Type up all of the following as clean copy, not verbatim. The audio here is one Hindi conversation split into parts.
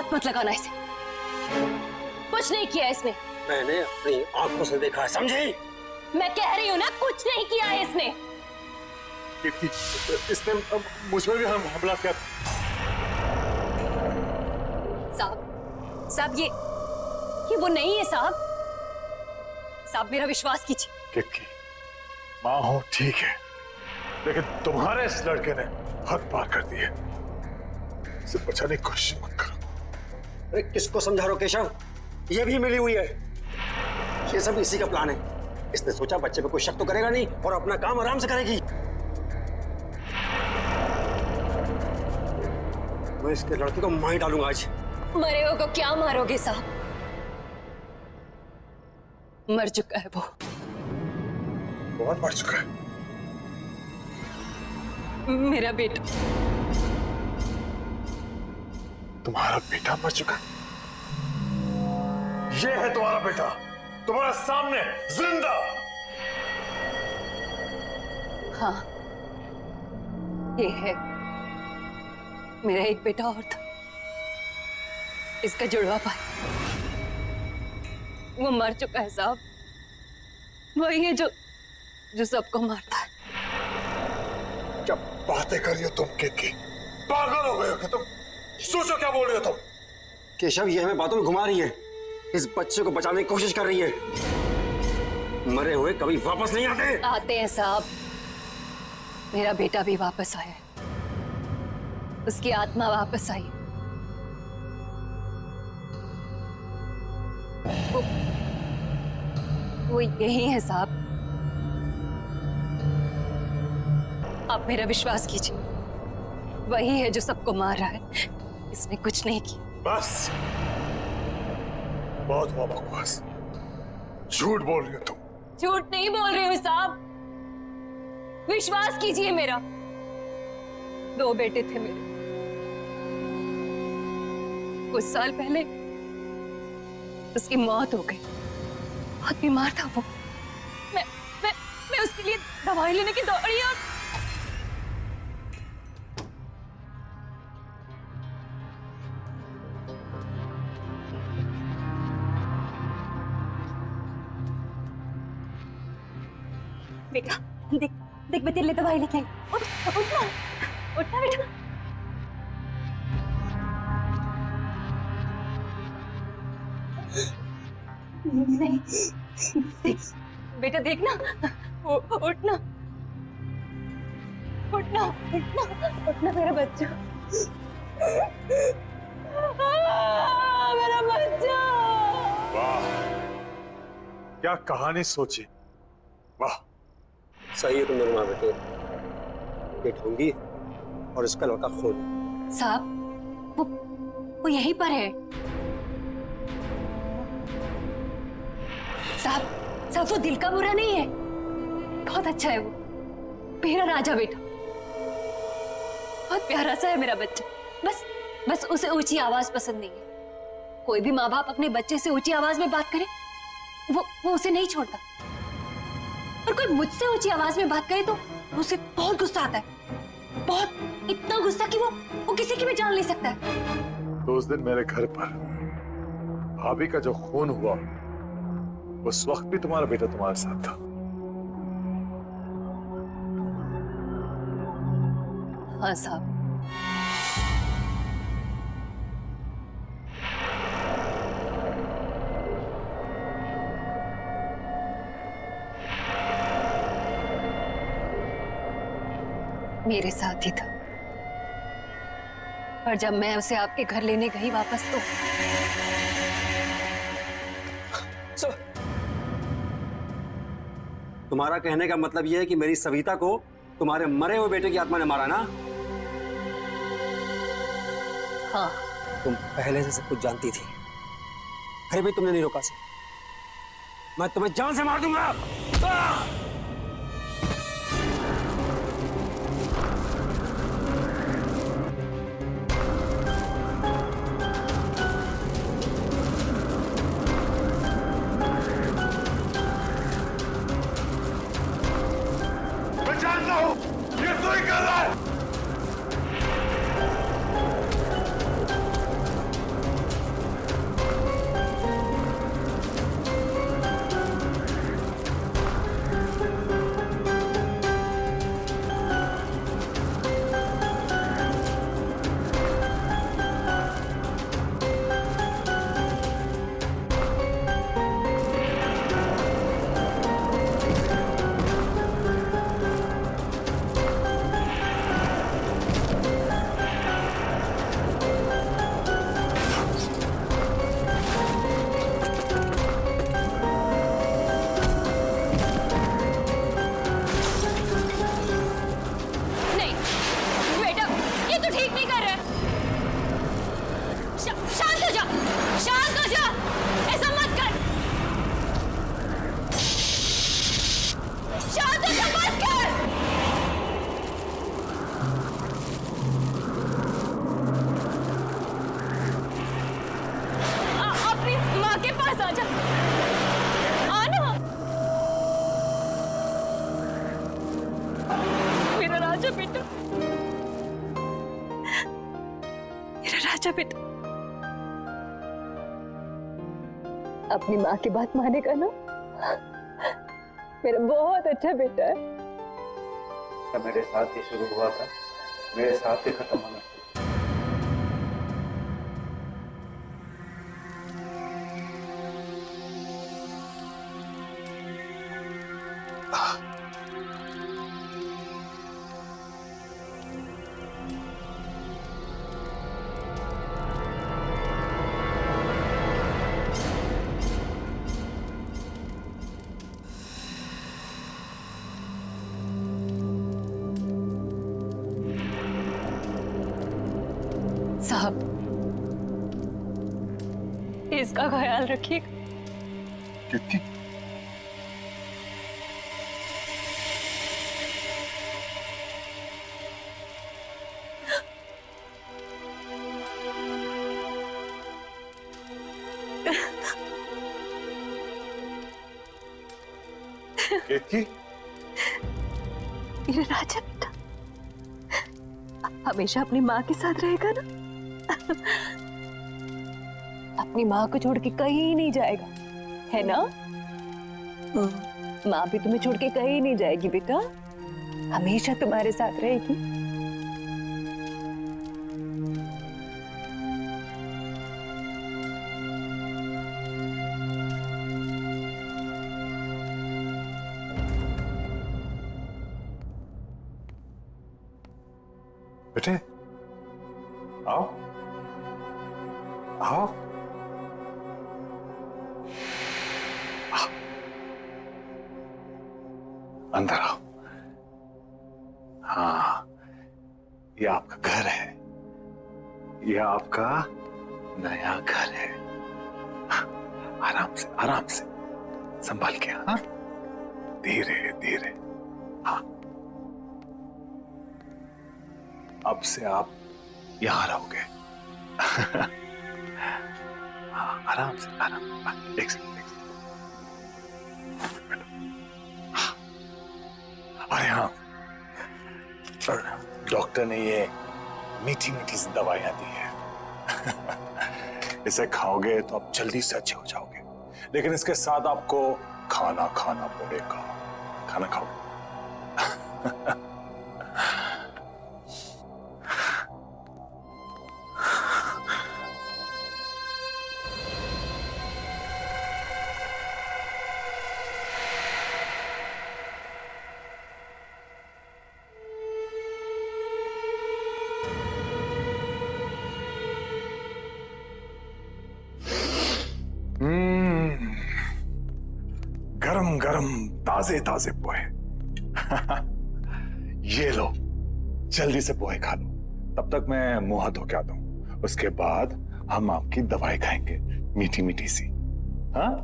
हाथ मत लगाना इसे, कुछ नहीं किया इसने। मैंने अपनी आंखों से देखा है, समझी? मैं कह रही हूँ ना, कुछ नहीं किया है इसने। इसने मुझ पर भी हमला किया। साहब ये वो नहीं है साहब। साहब मेरा विश्वास कीजिए। किक्की, माँ हो ठीक है, लेकिन तुम्हारे इस लड़के ने हद पार कर दी है। इसे बचाने की कोशिश मत करो। अरे किसको समझा रहे हो केशव? ये भी मिली हुई है। ये सब इसी का प्लान है। इसने सोचा बच्चे पे कोई शक तो करेगा नहीं और अपना काम आराम से करेगी। मैं इसके लड़के को मार डालूंगा आज। मरे हो को क्या मारोगे साहब? मर चुका है वो। बहुत मर चुका है। मेरा बेटा। तुम्हारा बेटा मर चुका? ये है तुम्हारा बेटा, तुम्हारे सामने जिंदा। हाँ, ये है। मेरा एक बेटा और था, इसका जुड़वा भाई। वो मर चुका है साहब। वही है जो सबको मारता है। क्या बातें कर रही हो तुम किक्की? पागल हो गए हो कि तुम? सोचो क्या बोल रहे हो तुम? केशव ये हमें बातों में घुमा रही है। इस बच्चे को बचाने की कोशिश कर रही है। मरे हुए कभी वापस नहीं आते। आते हैं साहब। मेरा बेटा भी वापस आया है, उसकी आत्मा वापस आई। वो यही है साहब। आप मेरा विश्वास कीजिए, वही है जो सबको मार रहा है। इसने कुछ नहीं किया। बस, बहुत हुआ बकवास। झूठ बोल रही हो तुम। झूठ नहीं बोल रही हूँ साहब, विश्वास कीजिए मेरा। 2 बेटे थे मेरे। कुछ साल पहले उसकी मौत हो गई। बहुत बीमार था वो। मैं उसके लिए दवाई लेने की दौड़ी और बेटा देख मैं तेरे लिए दवाई लेके आई। उठना बेटा। नहीं बेटा देखना, उठना उठना उठना उठना मेरा बच्चा। मेरा बच्चा। वाह, क्या कहानी सोची। वाह, सही है तुम दोनों मां बेटे। ये ढूंढी और इसका लड़का खून। साहब वो यहीं पर है। साहब वो दिल का बुरा नहीं है, बहुत अच्छा है वो। मेरा राजा बेटा, बहुत प्यारा सा है मेरा बच्चा। बस उसे ऊंची आवाज पसंद नहीं है। कोई भी माँ बाप अपने बच्चे से ऊंची आवाज में बात करे वो उसे नहीं छोड़ता। और कोई मुझसे ऊंची आवाज में बात करे तो उसे बहुत गुस्सा आता है। बहुत, इतना गुस्सा कि वो किसी की भी जान ले सकता है। तो उस दिन मेरे घर पर भाभी का जो खून हुआ, उस वक्त भी तुम्हारा बेटा तुम्हारे साथ था। हाँ साहब। मेरे साथ ही था। पर जब मैं उसे आपके घर लेने गई वापस तो तुम्हारा कहने का मतलब यह है कि मेरी सविता को तुम्हारे मरे हुए बेटे की आत्मा ने मारा ना? हाँ। तुम पहले से सब कुछ जानती थी, फिर भी तुमने नहीं रोका से। मैं तुम्हें जान से मार दूंगा। मैं जानता हूं ये तू ही कर रहा है। बेटा, मेरा राजा बेटा। अपनी माँ की बात मानेगा ना? मेरा बहुत अच्छा बेटा है। मेरे साथ ही शुरू हुआ था, मेरे साथ ही खत्म होना। साहब, इसका ख्याल रखिएगा। कितनी केतकी? मेरा राजा बेटा हमेशा अपनी माँ के साथ रहेगा ना? अपनी माँ को छोड़ के कहीं नहीं जाएगा, है ना? माँ भी तुम्हें छोड़ के कहीं नहीं जाएगी बेटा, हमेशा तुम्हारे साथ रहेगी। बेटे आओ आओ। अंदर आओ। हाँ, ये आपका घर है, ये आपका नया घर है। आराम से संभाल के। हाँ, धीरे धीरे। हाँ, अब से आप यहां रहोगे। हाँ, आराम से आराम। एक सेकंड। अरे हाँ, डॉक्टर ने ये मीठी मीठी सी दवाइयां दी है। इसे खाओगे तो आप जल्दी से अच्छे हो जाओगे, लेकिन इसके साथ आपको खाना खाना पड़ेगा। खाना खाओगे? गरम गरम ताजे ताजे पोहे। ये लो, जल्दी से पोहे खा लो, तब तक मैं मुंह हाथ धो के आता हूं। उसके बाद हम आपकी दवाई खाएंगे, मीठी मीठी सी। हाँ?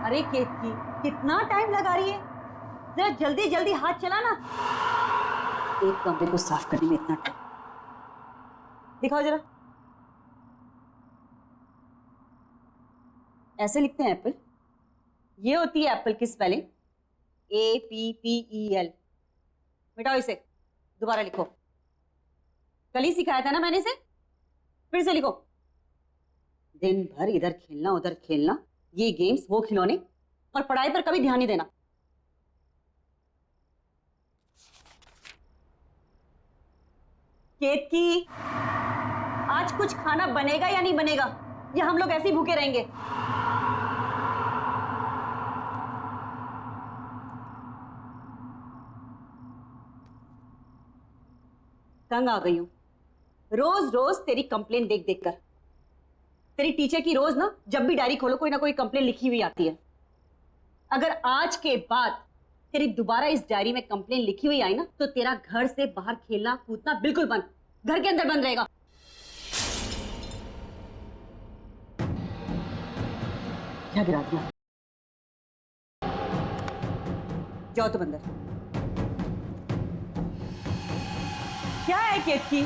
अरे केतकी, कितना टाइम लगा रही है? जरा जल्दी जल्दी हाथ चला ना। एक कमरे को साफ करने में इतना टाइम। दिखाओ जरा। ऐसे लिखते हैं एप्पल? ये होती है एप्पल की स्पेलिंग, APPEL। मिटाओ इसे, दोबारा लिखो। कल ही सिखाया था ना मैंने इसे, फिर से लिखो। दिन भर इधर खेलना उधर खेलना, ये गेम्स वो खिलौने, और पढ़ाई पर कभी ध्यान नहीं देना। केतकी, आज कुछ खाना बनेगा या नहीं बनेगा, या हम लोग ऐसे ही भूखे रहेंगे? तंग आ गई हूं रोज रोज तेरी कंप्लेन देख देख कर। तेरी टीचर की रोज ना जब भी डायरी खोलो कोई ना कोई कंप्लेन लिखी हुई आती है। अगर आज के बाद तेरी दोबारा इस डायरी में कंप्लेन लिखी हुई आई ना तो तेरा घर से बाहर खेलना कूदना बिल्कुल बंद, घर के अंदर बंद रहेगा। क्या गिरा दिया? जाओ तुम अंदर। क्या है केतकी?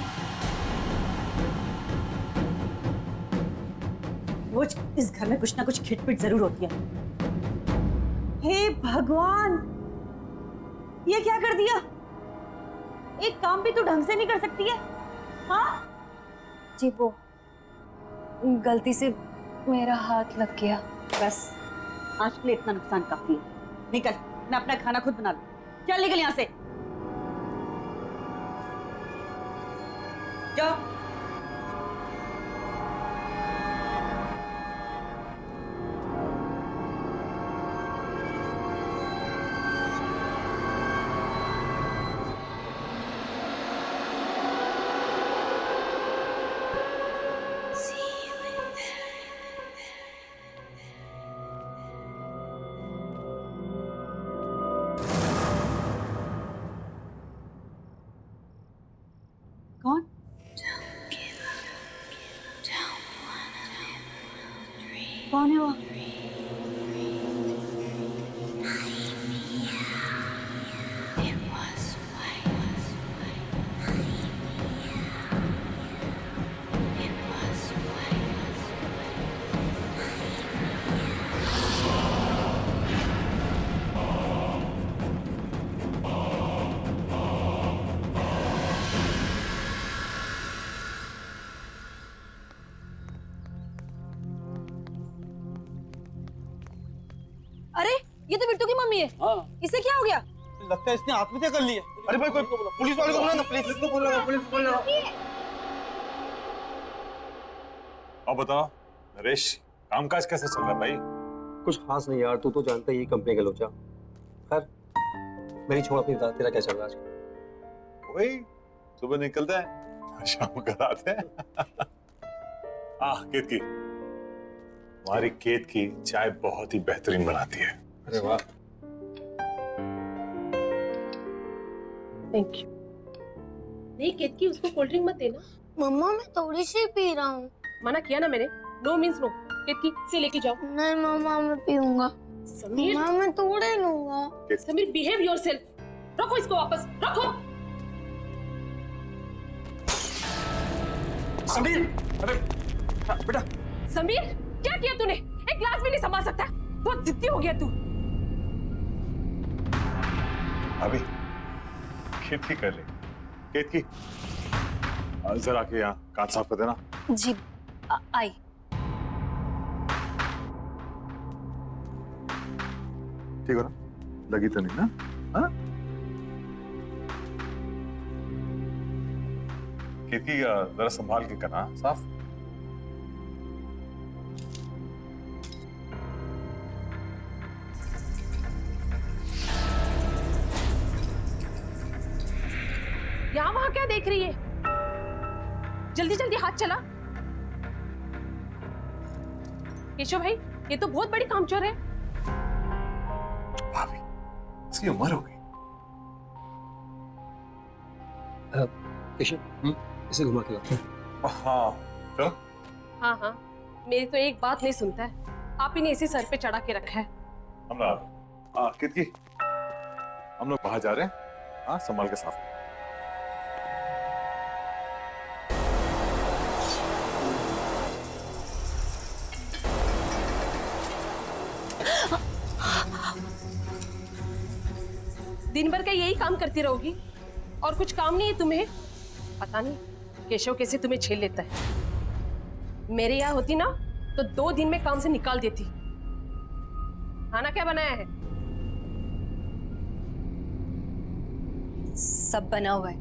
रोज इस घर में कुछ ना कुछ खिटपिट जरूर होती है। हे भगवान, ये क्या कर दिया? एक काम भी तो ढंग से नहीं कर सकती है। हाँ जी वो गलती से मेरा हाथ लग गया। बस आज के लिए इतना नुकसान काफी है। निकल, मैं अपना खाना खुद बना लूं। चल निकल यहां से, जाओ। कौन? कौन है वो? अरे ये तो बिट्टू की मम्मी है। हाँ। इसे क्या हो गया? लगता है इसने आत्महत्या कर ली है। अरे भाई कोई पुलिस वाले को बुला ना, पुलिस को बुला, पुलिस को बुला। अब बताओ नरेश, कामकाज कैसे चल रहा है भाई? कुछ खास नहीं यार, तू तो जानता ही कंपनी का लोचा। खैर मेरी छोड़, अपनी बता, तेरा क्या चल रहा है आजकल? वही सुबह निकलता है शाम को आते हैं। केतकी, हमारी केत की चाय बहुत ही बेहतरीन बनाती है। अरे वाह। Thank you. नहीं केतकी, उसको कोल्ड ड्रिंक मत देना। मम्मा मैं थोड़ी सी पी रहा हूँ। मना किया ना मैंने, नो मीन्स नो। केतकी से लेके जाओ। नहीं मम्मा मैं पीऊंगा। समीर, मम्मा मैं थोड़े लूंगा। Sameer behave yourself. रखो इसको वापस, रखो। समीर, अरे बेटा। समीर क्या किया तूने? एक ग्लास भी नहीं संभाल सकता? बहुत जिद्दी हो गया तू। अभी केतकी कर ले। केतकी जरा के यहाँ कांच साफ कर देना। जी आई। ठीक हो ना? लगी तो नहीं ना? हाँ? केतकी जरा संभाल के करना साफ। यहाँ वहां क्या देख रही है? जल्दी जल्दी हाथ चला। केशव भाई, ये तो बहुत बड़ी कामचोर है। भाभी, इसकी उम्र हो गई। केशव, इसे घुमा के लाओ। हाँ चलो। हाँ हाँ, मेरी तो एक बात नहीं सुनता है। आप ही ने इसे सर पे चढ़ा के रखा है। हम केतकी, हम लोग बाहर जा रहे हैं। हाँ संभाल के साफ। दिन भर का यही काम करती रहोगी और कुछ काम नहीं है तुम्हें? पता नहीं केशव कैसे तुम्हें झेल लेता है। मेरे यहाँ होती ना तो 2 दिन में काम से निकाल देती। खाना क्या बनाया है? सब बना हुआ है,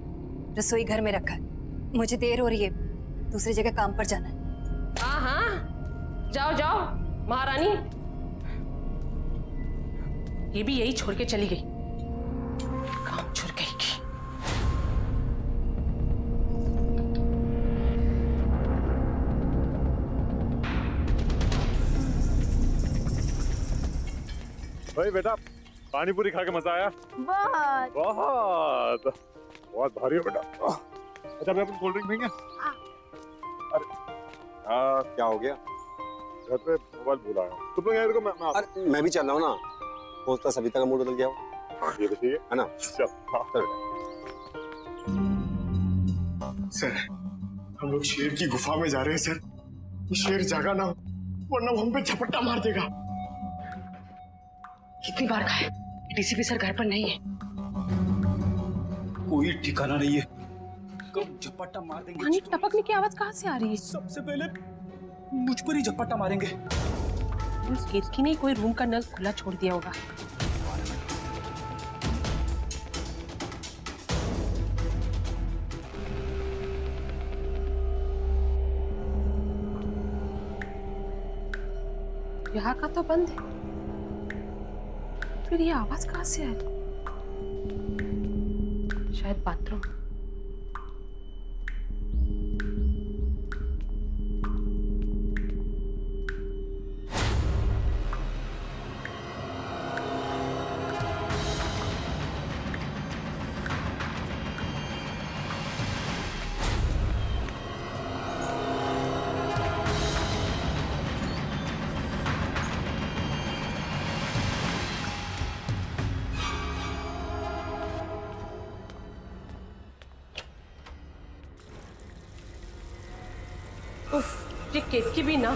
रसोई घर में रखा है। मुझे देर हो रही है, दूसरी जगह काम पर जाना है। हाँ हाँ, जाओ जाओ महारानी। ये भी यही छोड़ के चली गई, काम छोड़ गई की। भाई बेटा, पानी पूरी खा के मजा आया? बहुत। बहुत बहुत भारी हो बेटा। अच्छा, मैं अपनी कोल्ड ड्रिंक देंगे? अरे क्या हो गया? घर पे मोबाइल भूल आया। तुम लोग यार को मैं अरे मैं भी चल रहा हूँ ना, होता सविता का मूड बदल गया हो। हाँ, ये तो ठीक है ना? चल। हाँ। चल सर, हम लोग शेर की गुफा में जा रहे हैं सर। ये शेर जागा ना हो, वरना वो हम पे झपट्टा मार देगा। कितनी बार कहा है, डीसीपी सर घर पर नहीं है। कोई ठिकाना नहीं है, कब झपट्टा मार देंगे। पानी टपकने की आवाज कहाँ से आ रही है? सबसे पहले मुझ पर ही झपट्टा मारेंगे। उस केतकी ने कोई रूम का नल खुला छोड़ दिया होगा। यहाँ का तो बंद है, फिर ये आवाज कहाँ से आ रही? शायद बाथरूम। उफ, ये केतकी भी ना।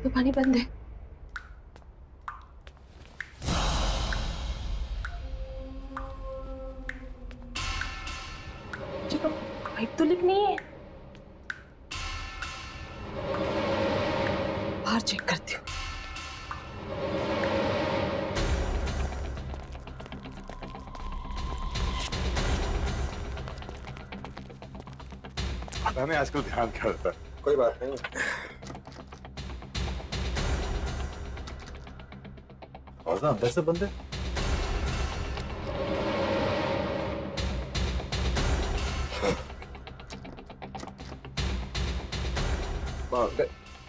तो पानी बंद है। चलो, पाइप तो लीक नहीं है। बाहर चेक करती हूँ। पता नहीं आजकल ध्यान क्या रहता है। कोई बात नहीं। और अंदर से बंद है।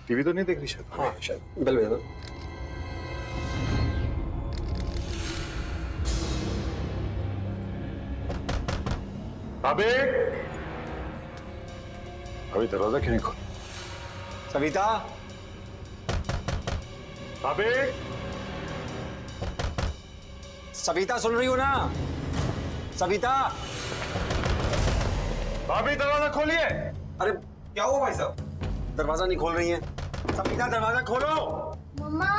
टीवी तो नहीं देख रही शायद? हाँ शायद, बिल भेजना। अबे अभी दरवाजा क्यों नहीं खोल? सविता, अबे सविता सुन रही हो ना? सविता, भाभी दरवाजा खोलिए। अरे क्या हुआ भाई साहब? दरवाजा नहीं खोल रही है। सविता, दरवाजा खोलो। मम्मा